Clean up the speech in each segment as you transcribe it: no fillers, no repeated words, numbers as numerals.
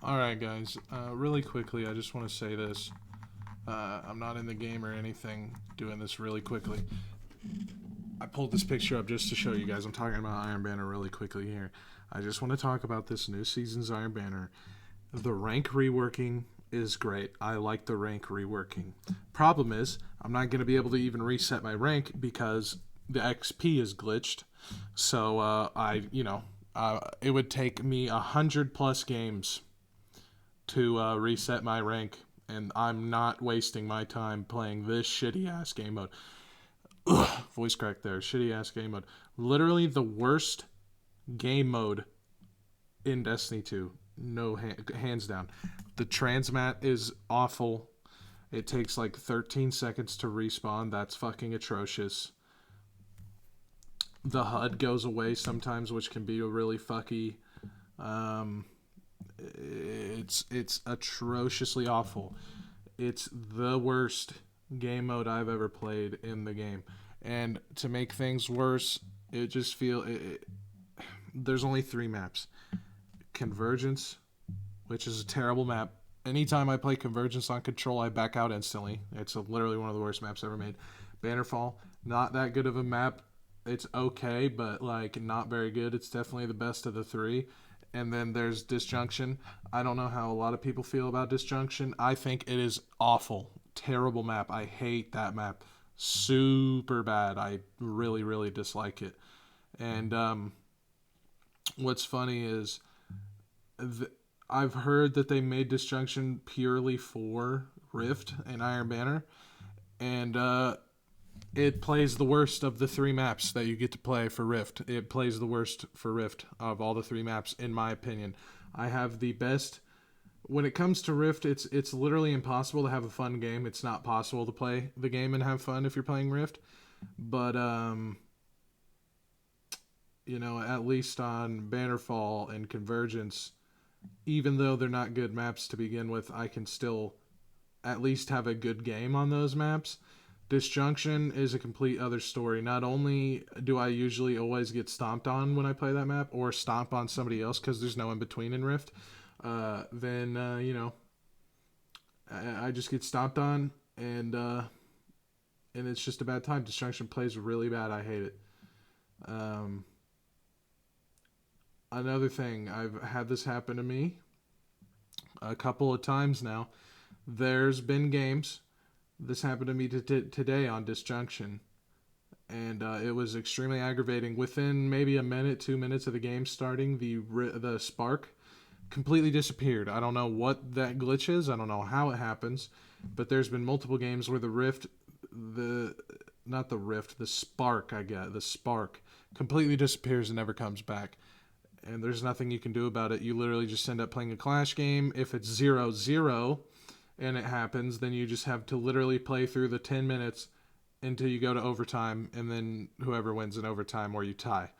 Alright guys, really quickly, I just want to say this. I'm not in the game or anything, doing this really quickly. I pulled this picture up just to show you guys. I'm talking about Iron Banner really quickly here. I just want to talk about this new season's Iron Banner. The rank reworking is great. I like the rank reworking. Problem is, I'm not going to be able to even reset my rank because the XP is glitched. So, it would take me 100+ games to reset my rank, and I'm not wasting my time playing this shitty ass game mode. Ugh, voice crack there. Shitty ass game mode. Literally the worst game mode in Destiny 2. No, hands down. The transmat is awful. It takes like 13 seconds to respawn. That's fucking atrocious. The HUD goes away sometimes, which can be really fucky. It's atrociously awful. It's the worst game mode I've ever played in the game. And to make things worse, there's only 3 maps. Convergence, which is a terrible map. Anytime I play Convergence on Control, I back out instantly. It's literally one of the worst maps ever made. Bannerfall, not that good of a map. It's okay, but like not very good. It's definitely the best of the 3. And then there's Disjunction. I don't know how a lot of people feel about Disjunction. I think it is awful. Terrible map. I hate that map. Super bad. I really, really dislike it. And what's funny is I've heard that they made Disjunction purely for Rift and Iron Banner. And it plays the worst of the 3 maps that you get to play for Rift. It plays the worst for Rift of all the 3 maps, in my opinion. I have the best. When it comes to Rift, it's literally impossible to have a fun game. It's not possible to play the game and have fun if you're playing Rift. But, at least on Bannerfall and Convergence, even though they're not good maps to begin with, I can still at least have a good game on those maps. Disjunction is a complete other story. Not only do I usually always get stomped on when I play that map, or stomp on somebody else because there's no in-between in Rift, I just get stomped on, and it's just a bad time. Disjunction plays really bad. I hate it. Another thing, I've had this happen to me a couple of times now. There's been games. This happened to me today on Disjunction, and it was extremely aggravating. Within maybe a minute, 2 minutes of the game starting, the spark completely disappeared. I don't know what that glitch is. I don't know how it happens, but there's been multiple games where the spark completely disappears and never comes back. And there's nothing you can do about it. You literally just end up playing a Clash game. If it's 0-0 and it happens, then you just have to literally play through the 10 minutes until you go to overtime, and then whoever wins in overtime or you tie.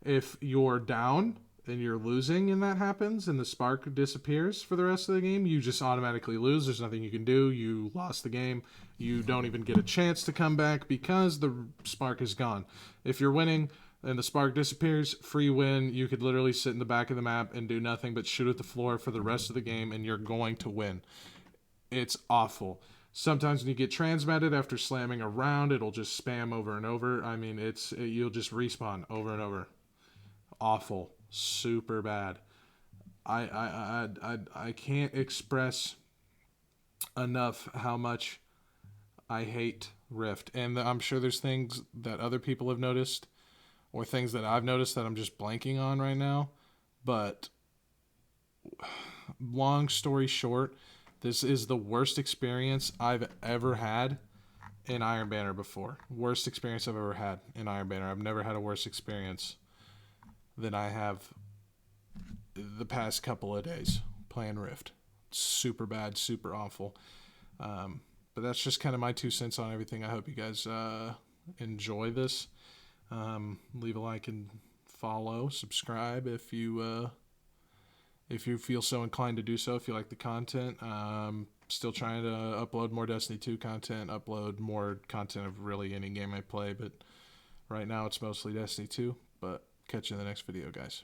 If you're down and you're losing and that happens and the spark disappears for the rest of the game, you just automatically lose. There's nothing you can do. You lost the game. You don't even get a chance to come back because the spark is gone. If you're winning and the spark disappears, free win. You could literally sit in the back of the map and do nothing but shoot at the floor for the rest of the game, and you're going to win. It's awful. Sometimes when you get transmatted after slamming around, it'll just spam over and over. I mean, you'll just respawn over and over. Awful. Super bad. I can't express enough how much I hate Rift. And I'm sure there's things that other people have noticed, or things that I've noticed that I'm just blanking on right now. But long story short, this is the worst experience I've ever had in Iron Banner before. Worst experience I've ever had in Iron Banner. I've never had a worse experience than I have the past couple of days playing Rift. Super bad, super awful. But that's just kind of my 2 cents on everything. I hope you guys enjoy this. Leave a like and follow, subscribe if you feel so inclined to do so, if you like the content. Still trying to upload more Destiny 2 content, upload more content of really any game I play, but right now it's mostly Destiny 2. But catch you in the next video, guys.